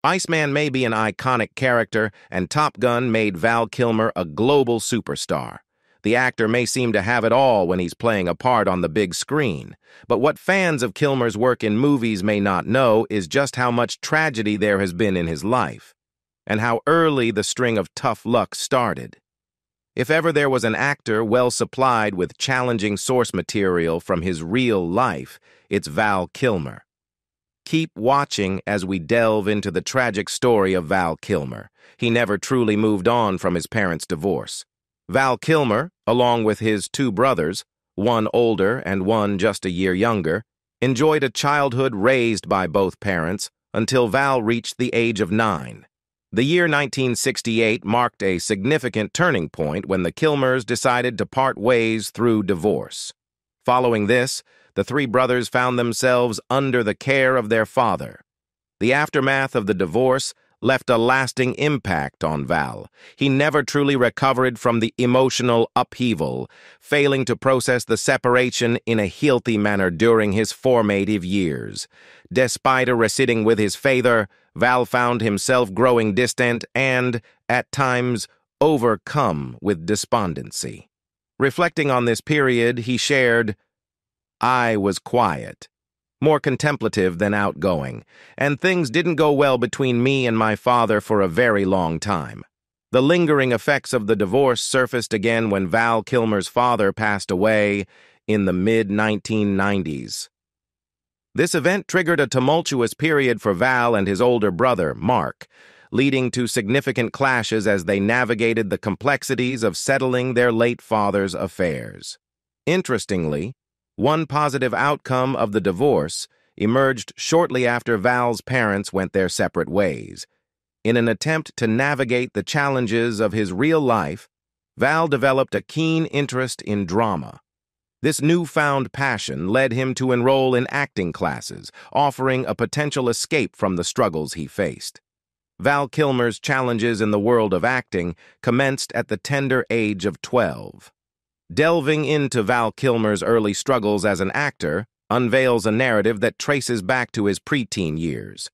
Iceman may be an iconic character, and Top Gun made Val Kilmer a global superstar. The actor may seem to have it all when he's playing a part on the big screen, but what fans of Kilmer's work in movies may not know is just how much tragedy there has been in his life, and how early the string of tough luck started. If ever there was an actor well supplied with challenging source material from his real life, it's Val Kilmer. Keep watching as we delve into the tragic story of Val Kilmer. He never truly moved on from his parents' divorce. Val Kilmer, along with his two brothers, one older and one just a year younger, enjoyed a childhood raised by both parents until Val reached the age of 9. The year 1968 marked a significant turning point when the Kilmers decided to part ways through divorce. Following this, the three brothers found themselves under the care of their father. The aftermath of the divorce left a lasting impact on Val. He never truly recovered from the emotional upheaval, failing to process the separation in a healthy manner during his formative years. Despite receding with his father, Val found himself growing distant and, at times, overcome with despondency. Reflecting on this period, he shared, "I was quiet, more contemplative than outgoing, and things didn't go well between me and my father for a very long time. The lingering effects of the divorce surfaced again when Val Kilmer's father passed away in the mid-1990s. This event triggered a tumultuous period for Val and his older brother, Mark, leading to significant clashes as they navigated the complexities of settling their late father's affairs. Interestingly, one positive outcome of the divorce emerged shortly after Val's parents went their separate ways. In an attempt to navigate the challenges of his real life, Val developed a keen interest in drama. This newfound passion led him to enroll in acting classes, offering a potential escape from the struggles he faced. Val Kilmer's challenges in the world of acting commenced at the tender age of 12. Delving into Val Kilmer's early struggles as an actor unveils a narrative that traces back to his preteen years.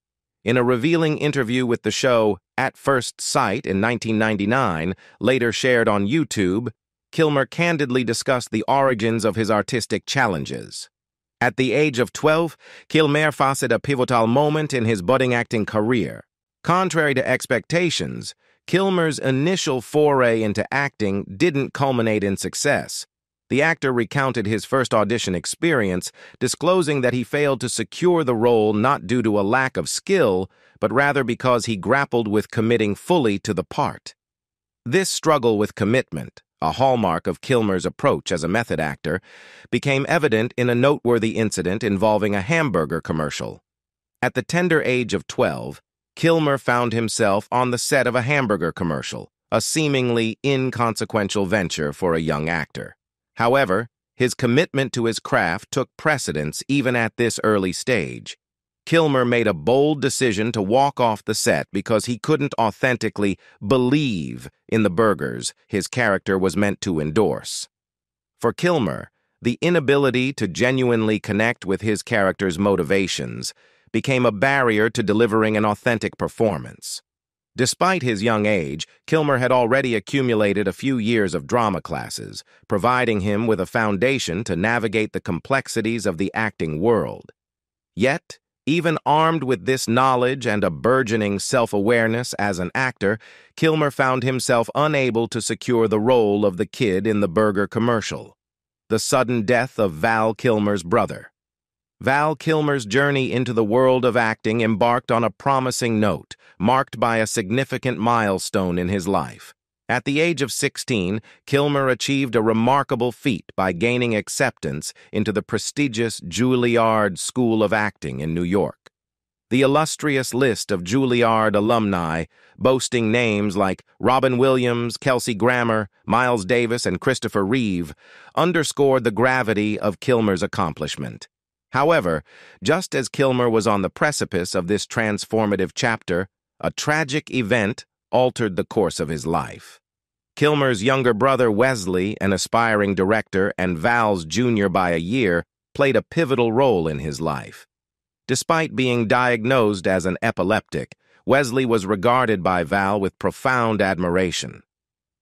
In a revealing interview with the show At First Sight in 1999, later shared on YouTube, Kilmer candidly discussed the origins of his artistic challenges. At the age of 12, Kilmer faced a pivotal moment in his budding acting career. Contrary to expectations, Kilmer's initial foray into acting didn't culminate in success. The actor recounted his first audition experience, disclosing that he failed to secure the role not due to a lack of skill, but rather because he grappled with committing fully to the part. This struggle with commitment, a hallmark of Kilmer's approach as a method actor, became evident in a noteworthy incident involving a hamburger commercial. At the tender age of 12, Kilmer found himself on the set of a hamburger commercial, a seemingly inconsequential venture for a young actor. However, his commitment to his craft took precedence even at this early stage. Kilmer made a bold decision to walk off the set because he couldn't authentically believe in the burgers his character was meant to endorse. For Kilmer, the inability to genuinely connect with his character's motivations became a barrier to delivering an authentic performance. Despite his young age, Kilmer had already accumulated a few years of drama classes, providing him with a foundation to navigate the complexities of the acting world. Yet, even armed with this knowledge and a burgeoning self-awareness as an actor, Kilmer found himself unable to secure the role of the kid in the burger commercial. The sudden death of Val Kilmer's brother. Val Kilmer's journey into the world of acting embarked on a promising note, marked by a significant milestone in his life. At the age of 16, Kilmer achieved a remarkable feat by gaining acceptance into the prestigious Juilliard School of Acting in New York. The illustrious list of Juilliard alumni, boasting names like Robin Williams, Kelsey Grammer, Miles Davis, and Christopher Reeve, underscored the gravity of Kilmer's accomplishment. However, just as Kilmer was on the precipice of this transformative chapter, a tragic event altered the course of his life. Kilmer's younger brother Wesley, an aspiring director and Val's junior by a year, played a pivotal role in his life. Despite being diagnosed as an epileptic, Wesley was regarded by Val with profound admiration.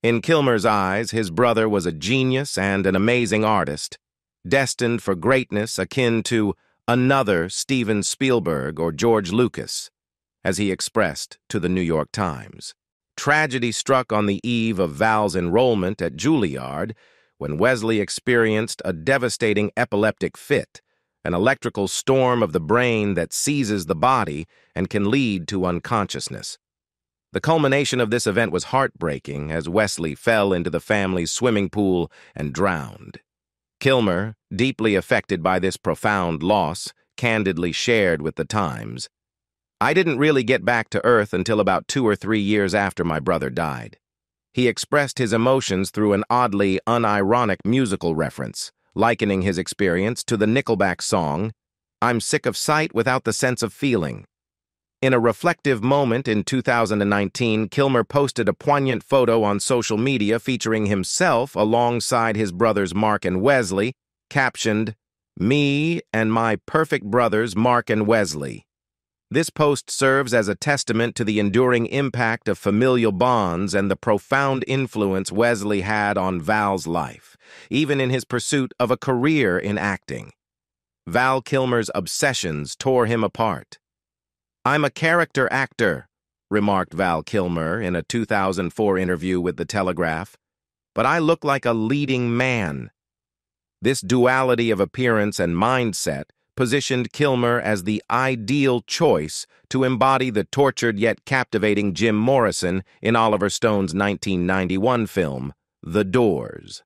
In Kilmer's eyes, his brother was a genius and an amazing artist, destined for greatness akin to another Steven Spielberg or George Lucas, as he expressed to the New York Times. Tragedy struck on the eve of Val's enrollment at Juilliard when Wesley experienced a devastating epileptic fit, an electrical storm of the brain that seizes the body and can lead to unconsciousness. The culmination of this event was heartbreaking as Wesley fell into the family's swimming pool and drowned. Kilmer, deeply affected by this profound loss, candidly shared with the Times, "I didn't really get back to Earth until about 2 or 3 years after my brother died." He expressed his emotions through an oddly unironic musical reference, likening his experience to the Nickelback song, "I'm sick of sight without the sense of feeling." In a reflective moment in 2019, Kilmer posted a poignant photo on social media featuring himself alongside his brothers Mark and Wesley, captioned, "Me and my perfect brothers Mark and Wesley." This post serves as a testament to the enduring impact of familial bonds and the profound influence Wesley had on Val's life, even in his pursuit of a career in acting. Val Kilmer's obsessions tore him apart. "I'm a character actor," remarked Val Kilmer in a 2004 interview with The Telegraph, "but I look like a leading man." This duality of appearance and mindset positioned Kilmer as the ideal choice to embody the tortured yet captivating Jim Morrison in Oliver Stone's 1991 film, The Doors.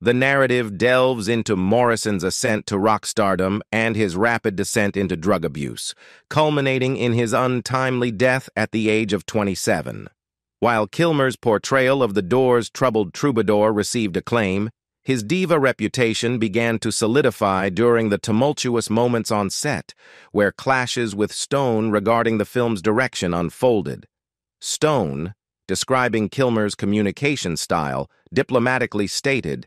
The narrative delves into Morrison's ascent to rock stardom and his rapid descent into drug abuse, culminating in his untimely death at the age of 27. While Kilmer's portrayal of The Doors' troubled troubadour received acclaim, his diva reputation began to solidify during the tumultuous moments on set, where clashes with Stone regarding the film's direction unfolded. Stone, describing Kilmer's communication style, diplomatically stated,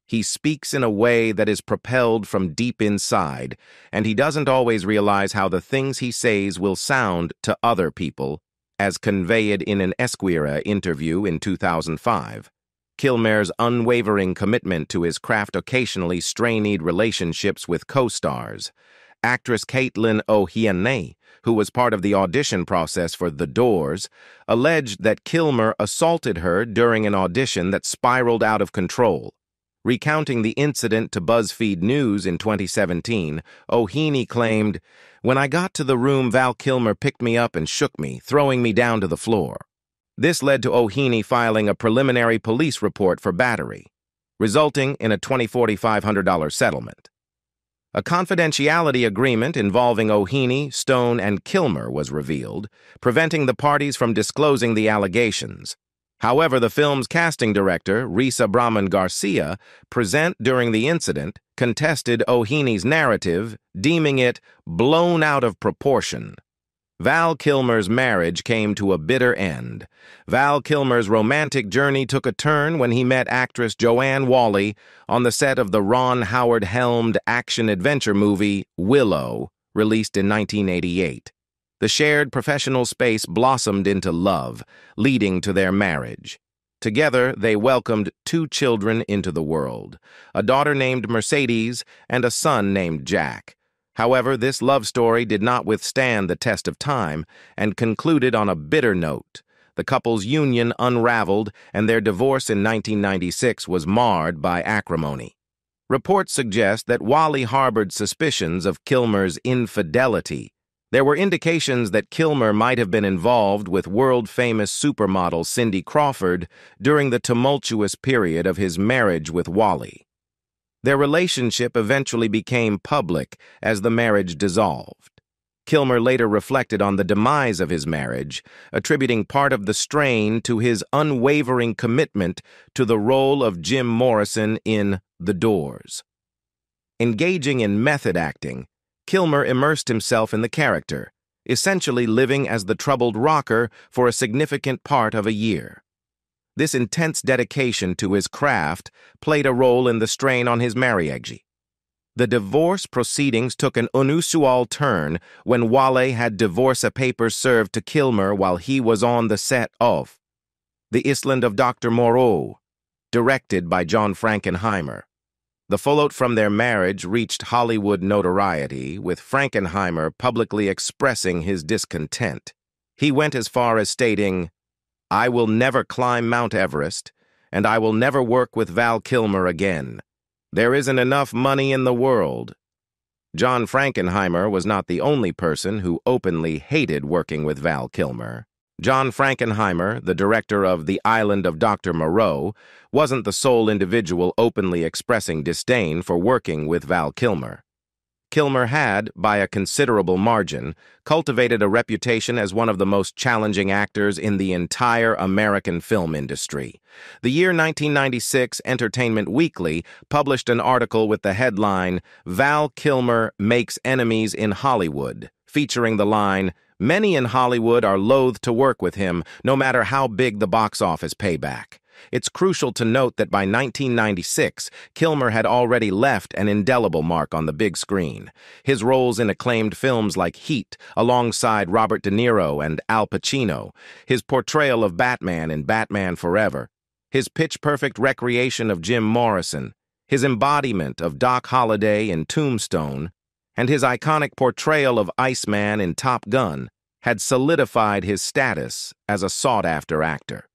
"He speaks in a way that is propelled from deep inside, and he doesn't always realize how the things he says will sound to other people," as conveyed in an Esquire interview in 2005. Kilmer's unwavering commitment to his craft occasionally strained relationships with co-stars. Actress Caitlin O'Hiene, who was part of the audition process for The Doors, alleged that Kilmer assaulted her during an audition that spiraled out of control. Recounting the incident to BuzzFeed News in 2017, O'Hiene claimed, "When I got to the room, Val Kilmer picked me up and shook me, throwing me down to the floor." This led to O'Hiene filing a preliminary police report for battery, resulting in a $2,500 settlement. A confidentiality agreement involving O'Hiene, Stone, and Kilmer was revealed, preventing the parties from disclosing the allegations. However, the film's casting director, Risa Brahman Garcia, present during the incident, contested O'Hiene's narrative, deeming it blown out of proportion. Val Kilmer's marriage came to a bitter end. Val Kilmer's romantic journey took a turn when he met actress Joanne Whalley on the set of the Ron Howard-helmed action-adventure movie Willow, released in 1988. The shared professional space blossomed into love, leading to their marriage. Together, they welcomed 2 children into the world, a daughter named Mercedes and a son named Jack. However, this love story did not withstand the test of time and concluded on a bitter note. The couple's union unraveled, and their divorce in 1996 was marred by acrimony. Reports suggest that Whalley harbored suspicions of Kilmer's infidelity. There were indications that Kilmer might have been involved with world-famous supermodel Cindy Crawford during the tumultuous period of his marriage with Whalley. Their relationship eventually became public as the marriage dissolved. Kilmer later reflected on the demise of his marriage, attributing part of the strain to his unwavering commitment to the role of Jim Morrison in The Doors. Engaging in method acting, Kilmer immersed himself in the character, essentially living as the troubled rocker for a significant part of a year. This intense dedication to his craft played a role in the strain on his marriage. The divorce proceedings took an unusual turn when Wale had divorce papers served to Kilmer while he was on the set of The Island of Dr. Moreau, directed by John Frankenheimer. The fallout from their marriage reached Hollywood notoriety, with Frankenheimer publicly expressing his discontent. He went as far as stating, "I will never climb Mount Everest, and I will never work with Val Kilmer again. There isn't enough money in the world." John Frankenheimer was not the only person who openly hated working with Val Kilmer. John Frankenheimer, the director of The Island of Dr. Moreau, wasn't the sole individual openly expressing disdain for working with Val Kilmer. Kilmer had, by a considerable margin, cultivated a reputation as one of the most challenging actors in the entire American film industry. The year 1996 Entertainment Weekly published an article with the headline, "Val Kilmer Makes Enemies in Hollywood," featuring the line, "Many in Hollywood are loath to work with him, no matter how big the box office payback." It's crucial to note that by 1996, Kilmer had already left an indelible mark on the big screen. His roles in acclaimed films like Heat, alongside Robert De Niro and Al Pacino, his portrayal of Batman in Batman Forever, his pitch-perfect recreation of Jim Morrison, his embodiment of Doc Holliday in Tombstone, and his iconic portrayal of Iceman in Top Gun had solidified his status as a sought-after actor.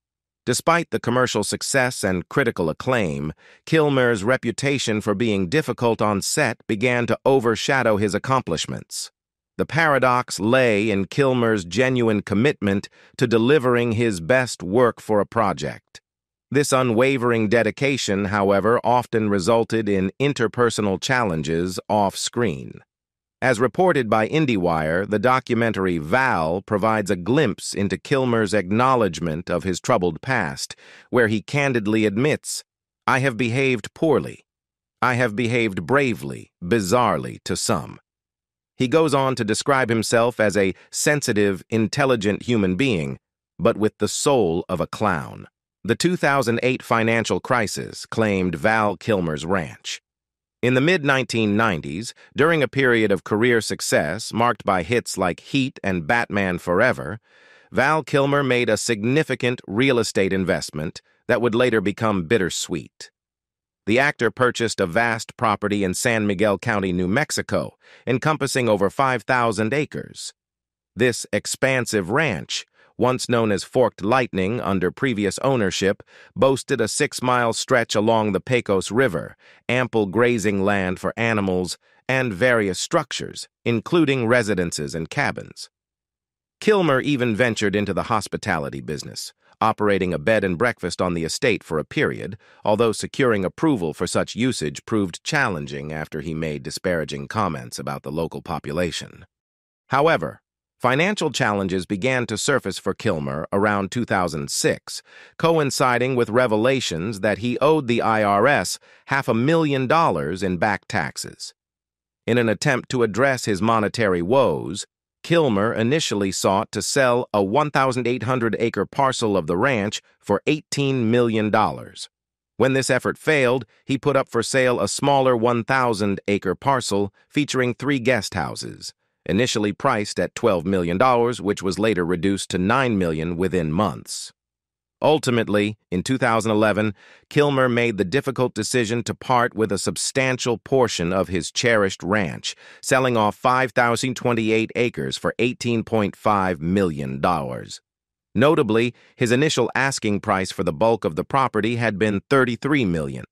Despite the commercial success and critical acclaim, Kilmer's reputation for being difficult on set began to overshadow his accomplishments. The paradox lay in Kilmer's genuine commitment to delivering his best work for a project. This unwavering dedication, however, often resulted in interpersonal challenges off-screen. As reported by IndieWire, the documentary Val provides a glimpse into Kilmer's acknowledgement of his troubled past, where he candidly admits, "I have behaved poorly. I have behaved bravely, bizarrely to some." He goes on to describe himself as a sensitive, intelligent human being, but with the soul of a clown. The 2008 financial crisis claimed Val Kilmers Ranch. In the mid-1990s, during a period of career success marked by hits like Heat and Batman Forever, Val Kilmer made a significant real estate investment that would later become bittersweet. The actor purchased a vast property in San Miguel County, New Mexico, encompassing over 5,000 acres. This expansive ranch, once known as Forked Lightning under previous ownership, boasted a 6-mile stretch along the Pecos River, ample grazing land for animals, and various structures, including residences and cabins. Kilmer even ventured into the hospitality business, operating a bed and breakfast on the estate for a period, although securing approval for such usage proved challenging after he made disparaging comments about the local population. However, financial challenges began to surface for Kilmer around 2006, coinciding with revelations that he owed the IRS $500,000 in back taxes. In an attempt to address his monetary woes, Kilmer initially sought to sell a 1,800-acre parcel of the ranch for $18 million. When this effort failed, he put up for sale a smaller 1,000-acre parcel featuring 3 guest houses, initially priced at $12 million, which was later reduced to $9 million within months. Ultimately, in 2011, Kilmer made the difficult decision to part with a substantial portion of his cherished ranch, selling off 5,028 acres for $18.5 million. Notably, his initial asking price for the bulk of the property had been $33 million.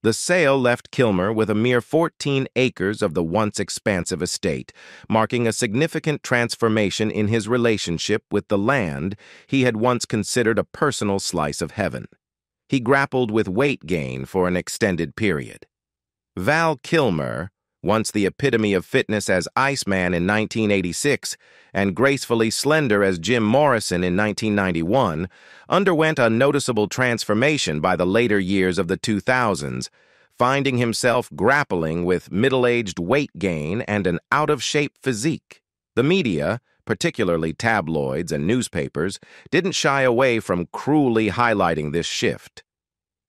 The sale left Kilmer with a mere 14 acres of the once expansive estate, marking a significant transformation in his relationship with the land he had once considered a personal slice of heaven. He grappled with weight gain for an extended period. Val Kilmer, once the epitome of fitness as Iceman in 1986 and gracefully slender as Jim Morrison in 1991, underwent a noticeable transformation by the later years of the 2000s, finding himself grappling with middle-aged weight gain and an out-of-shape physique. The media, particularly tabloids and newspapers, didn't shy away from cruelly highlighting this shift.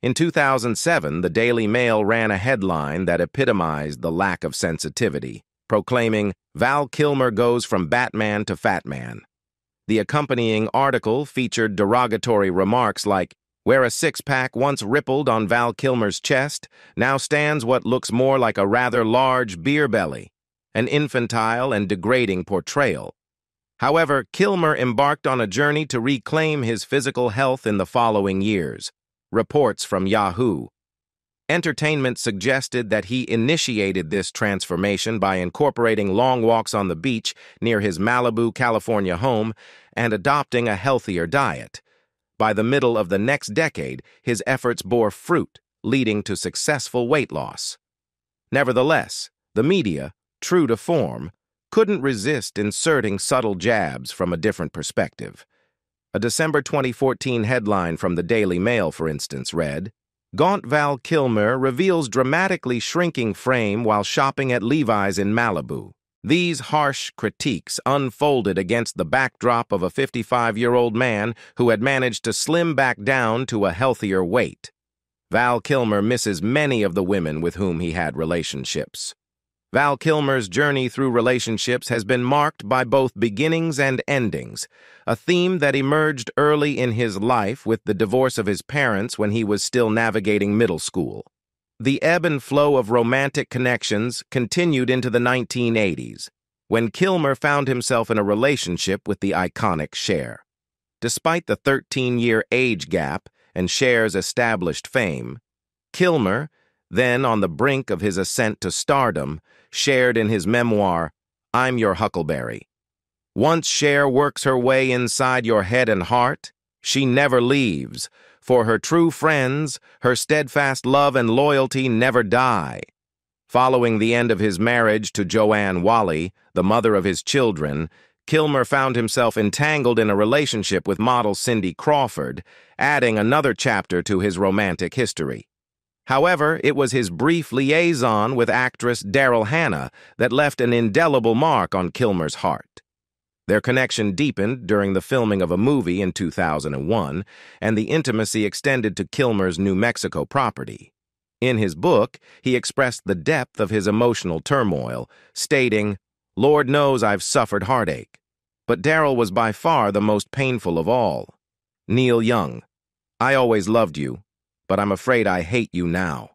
In 2007, the Daily Mail ran a headline that epitomized the lack of sensitivity, proclaiming, "Val Kilmer goes from Batman to Fat Man." The accompanying article featured derogatory remarks like, "Where a six-pack once rippled on Val Kilmer's chest, now stands what looks more like a rather large beer belly," an infantile and degrading portrayal. However, Kilmer embarked on a journey to reclaim his physical health in the following years. Reports from Yahoo! Entertainment suggested that he initiated this transformation by incorporating long walks on the beach near his Malibu, California home and adopting a healthier diet. By the middle of the next decade, his efforts bore fruit, leading to successful weight loss. Nevertheless, the media, true to form, couldn't resist inserting subtle jabs from a different perspective. A December 2014 headline from the Daily Mail, for instance, read, "Gaunt Val Kilmer reveals dramatically shrinking frame while shopping at Levi's in Malibu." These harsh critiques unfolded against the backdrop of a 55-year-old man who had managed to slim back down to a healthier weight. Val Kilmer misses many of the women with whom he had relationships. Val Kilmer's journey through relationships has been marked by both beginnings and endings, a theme that emerged early in his life with the divorce of his parents when he was still navigating middle school. The ebb and flow of romantic connections continued into the 1980s, when Kilmer found himself in a relationship with the iconic Cher. Despite the 13-year age gap and Cher's established fame, Kilmer, then on the brink of his ascent to stardom, shared in his memoir, "I'm Your Huckleberry." "Once Cher works her way inside your head and heart, she never leaves, for her true friends, her steadfast love and loyalty never die." Following the end of his marriage to Joanne Whalley, the mother of his children, Kilmer found himself entangled in a relationship with model Cindy Crawford, adding another chapter to his romantic history. However, it was his brief liaison with actress Daryl Hannah that left an indelible mark on Kilmer's heart. Their connection deepened during the filming of a movie in 2001, and the intimacy extended to Kilmer's New Mexico property. In his book, he expressed the depth of his emotional turmoil, stating, "Lord knows I've suffered heartache, but Daryl was by far the most painful of all. Neil Young, I always loved you, but I'm afraid I hate you now."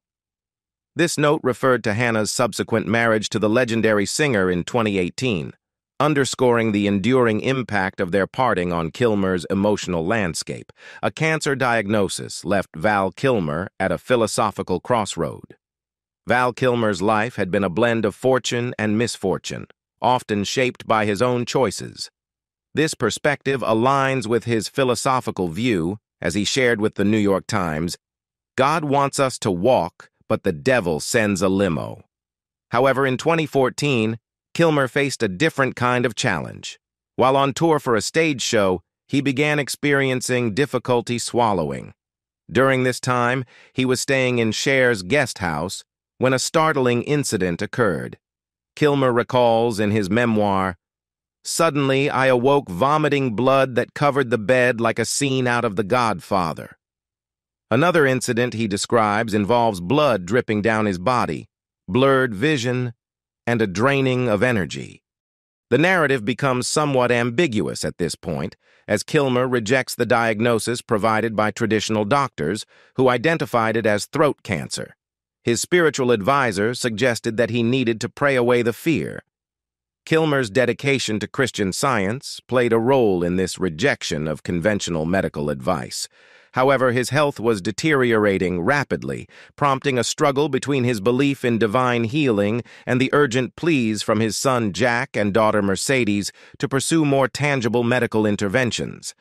This note referred to Hannah's subsequent marriage to the legendary singer in 2018, underscoring the enduring impact of their parting on Kilmer's emotional landscape. A cancer diagnosis left Val Kilmer at a philosophical crossroad. Val Kilmer's life had been a blend of fortune and misfortune, often shaped by his own choices. This perspective aligns with his philosophical view, as he shared with the New York Times, "God wants us to walk, but the devil sends a limo." However, in 2014, Kilmer faced a different kind of challenge. While on tour for a stage show, he began experiencing difficulty swallowing. During this time, he was staying in Cher's guest house when a startling incident occurred. Kilmer recalls in his memoir, "Suddenly, I awoke vomiting blood that covered the bed like a scene out of The Godfather." Another incident he describes involves blood dripping down his body, blurred vision, and a draining of energy. The narrative becomes somewhat ambiguous at this point, as Kilmer rejects the diagnosis provided by traditional doctors, who identified it as throat cancer. His spiritual advisor suggested that he needed to pray away the fear. Kilmer's dedication to Christian Science played a role in this rejection of conventional medical advice. However, his health was deteriorating rapidly, prompting a struggle between his belief in divine healing and the urgent pleas from his son Jack and daughter Mercedes to pursue more tangible medical interventions.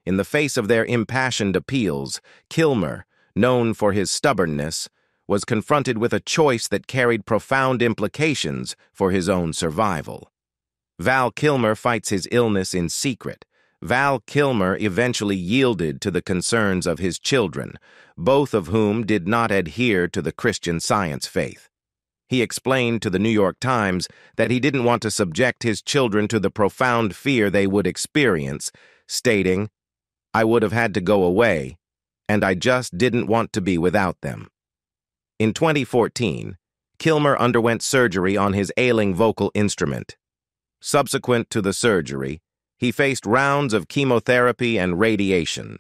In the face of their impassioned appeals, Kilmer, known for his stubbornness, was confronted with a choice that carried profound implications for his own survival. Val Kilmer fights his illness in secret. Val Kilmer eventually yielded to the concerns of his children, both of whom did not adhere to the Christian Science faith. He explained to the New York Times that he didn't want to subject his children to the profound fear they would experience, stating, "I would have had to go away, and I just didn't want to be without them. In 2014, Kilmer underwent surgery on his ailing vocal instrument. Subsequent to the surgery, he faced rounds of chemotherapy and radiation.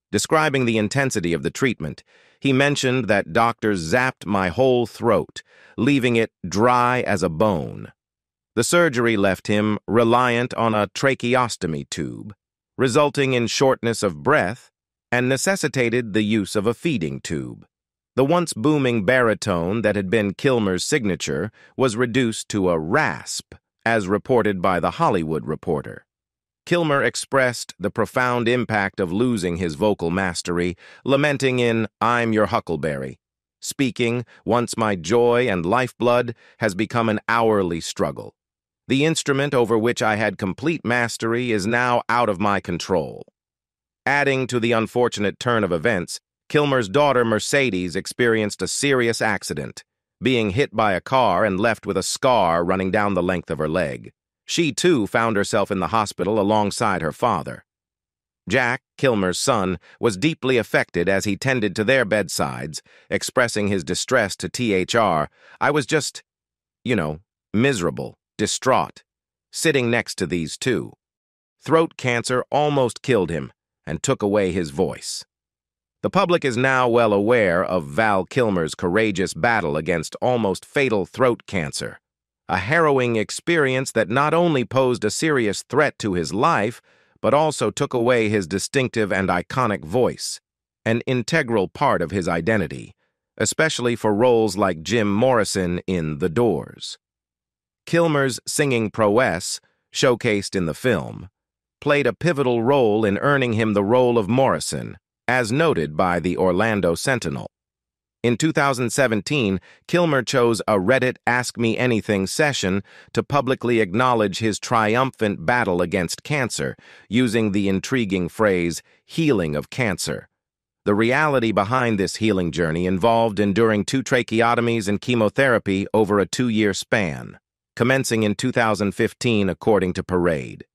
Describing the intensity of the treatment, he mentioned that doctors zapped my whole throat, leaving it dry as a bone. The surgery left him reliant on a tracheostomy tube, resulting in shortness of breath and necessitated the use of a feeding tube. The once booming baritone that had been Kilmer's signature was reduced to a rasp, as reported by The Hollywood Reporter. Kilmer expressed the profound impact of losing his vocal mastery, lamenting in I'm Your Huckleberry, speaking, once my joy and lifeblood has become an hourly struggle. The instrument over which I had complete mastery is now out of my control. Adding to the unfortunate turn of events, Kilmer's daughter Mercedes experienced a serious accident, being hit by a car and left with a scar running down the length of her leg. She, too, found herself in the hospital alongside her father. Jack, Kilmer's son, was deeply affected as he tended to their bedsides, expressing his distress to THR. I was just, miserable, distraught, sitting next to these two. Throat cancer almost killed him and took away his voice. The public is now well aware of Val Kilmer's courageous battle against almost fatal throat cancer, a harrowing experience that not only posed a serious threat to his life, but also took away his distinctive and iconic voice, an integral part of his identity, especially for roles like Jim Morrison in The Doors. Kilmer's singing prowess, showcased in the film, played a pivotal role in earning him the role of Morrison, as noted by the Orlando Sentinel. In 2017, Kilmer chose a Reddit Ask Me Anything session to publicly acknowledge his triumphant battle against cancer, using the intriguing phrase, healing of cancer. The reality behind this healing journey involved enduring 2 tracheotomies and chemotherapy over a 2-year span, commencing in 2015 according to Parade.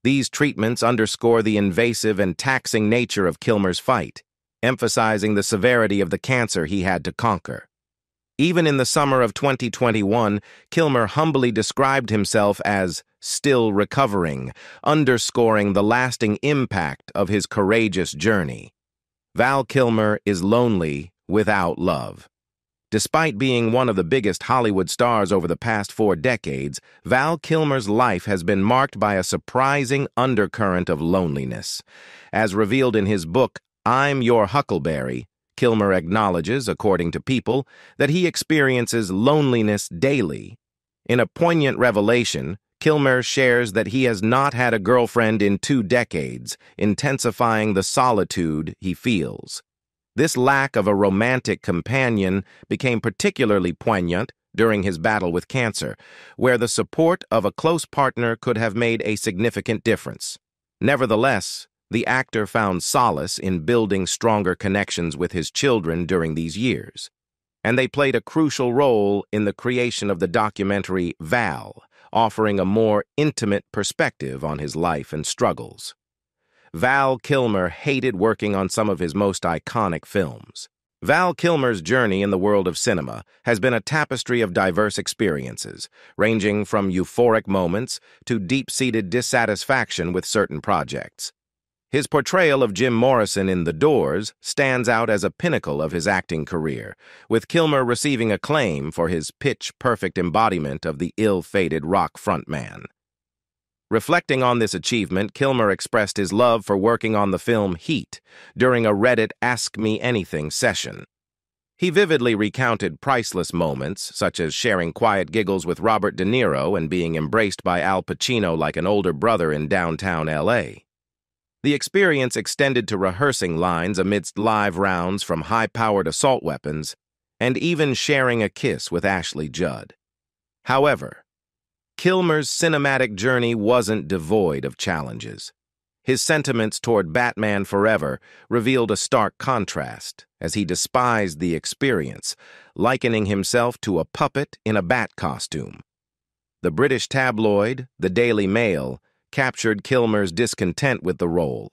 These treatments underscore the invasive and taxing nature of Kilmer's fight, emphasizing the severity of the cancer he had to conquer. Even in the summer of 2021, Kilmer humbly described himself as still recovering, underscoring the lasting impact of his courageous journey. Val Kilmer is lonely without love. Despite being one of the biggest Hollywood stars over the past 4 decades, Val Kilmer's life has been marked by a surprising undercurrent of loneliness. As revealed in his book, I'm Your Huckleberry, Kilmer acknowledges, according to People, that he experiences loneliness daily. In a poignant revelation, Kilmer shares that he has not had a girlfriend in 2 decades, intensifying the solitude he feels. This lack of a romantic companion became particularly poignant during his battle with cancer, where the support of a close partner could have made a significant difference. Nevertheless, the actor found solace in building stronger connections with his children during these years, and they played a crucial role in the creation of the documentary Val, offering a more intimate perspective on his life and struggles. Val Kilmer hated working on some of his most iconic films. Val Kilmer's journey in the world of cinema has been a tapestry of diverse experiences, ranging from euphoric moments to deep-seated dissatisfaction with certain projects. His portrayal of Jim Morrison in The Doors stands out as a pinnacle of his acting career, with Kilmer receiving acclaim for his pitch-perfect embodiment of the ill-fated rock frontman. Reflecting on this achievement, Kilmer expressed his love for working on the film Heat during a Reddit Ask Me Anything session. He vividly recounted priceless moments, such as sharing quiet giggles with Robert De Niro and being embraced by Al Pacino like an older brother in downtown L.A. The experience extended to rehearsing lines amidst live rounds from high-powered assault weapons, and even sharing a kiss with Ashley Judd. However, Kilmer's cinematic journey wasn't devoid of challenges. His sentiments toward Batman Forever revealed a stark contrast, as he despised the experience, likening himself to a puppet in a bat costume. The British tabloid, the Daily Mail, captured Kilmer's discontent with the role.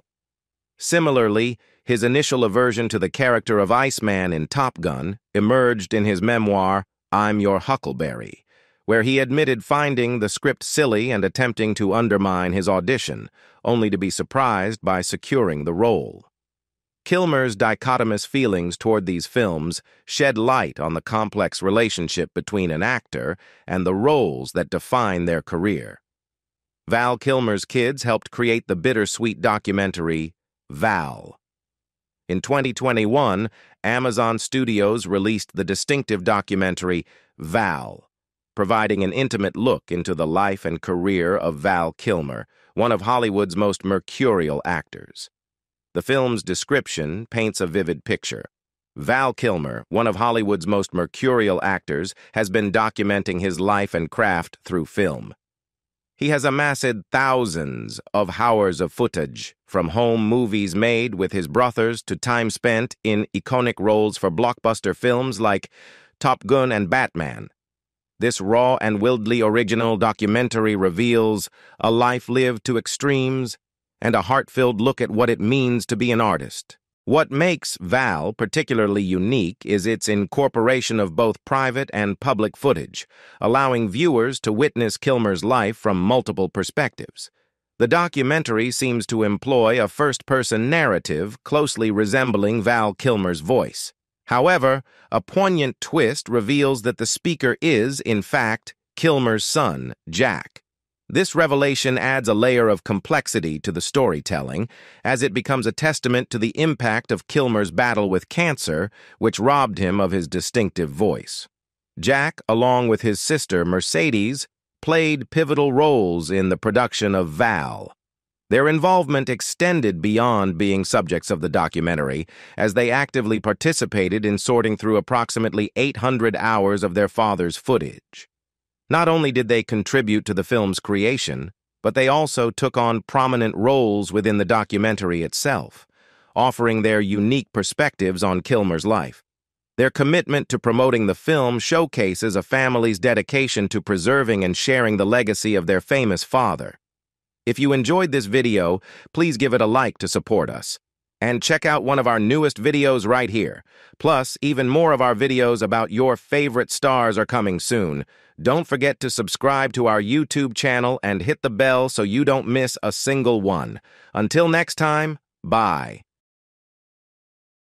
Similarly, his initial aversion to the character of Iceman in Top Gun emerged in his memoir, I'm Your Huckleberry, where he admitted finding the script silly and attempting to undermine his audition, only to be surprised by securing the role. Kilmer's dichotomous feelings toward these films shed light on the complex relationship between an actor and the roles that define their career. Val Kilmer's kids helped create the bittersweet documentary, Val. In 2021, Amazon Studios released the distinctive documentary, Val, providing an intimate look into the life and career of Val Kilmer, one of Hollywood's most mercurial actors. The film's description paints a vivid picture. Val Kilmer, one of Hollywood's most mercurial actors, has been documenting his life and craft through film. He has amassed thousands of hours of footage, from home movies made with his brothers to time spent in iconic roles for blockbuster films like Top Gun and Batman. This raw and wildly original documentary reveals a life lived to extremes and a heart-filled look at what it means to be an artist. What makes Val particularly unique is its incorporation of both private and public footage, allowing viewers to witness Kilmer's life from multiple perspectives. The documentary seems to employ a first-person narrative closely resembling Val Kilmer's voice. However, a poignant twist reveals that the speaker is, in fact, Kilmer's son, Jack. This revelation adds a layer of complexity to the storytelling, as it becomes a testament to the impact of Kilmer's battle with cancer, which robbed him of his distinctive voice. Jack, along with his sister Mercedes, played pivotal roles in the production of Val. Their involvement extended beyond being subjects of the documentary, as they actively participated in sorting through approximately 800 hours of their father's footage. Not only did they contribute to the film's creation, but they also took on prominent roles within the documentary itself, offering their unique perspectives on Kilmer's life. Their commitment to promoting the film showcases a family's dedication to preserving and sharing the legacy of their famous father. If you enjoyed this video, please give it a like to support us. And check out one of our newest videos right here. Plus, even more of our videos about your favorite stars are coming soon. Don't forget to subscribe to our YouTube channel and hit the bell so you don't miss a single one. Until next time, bye.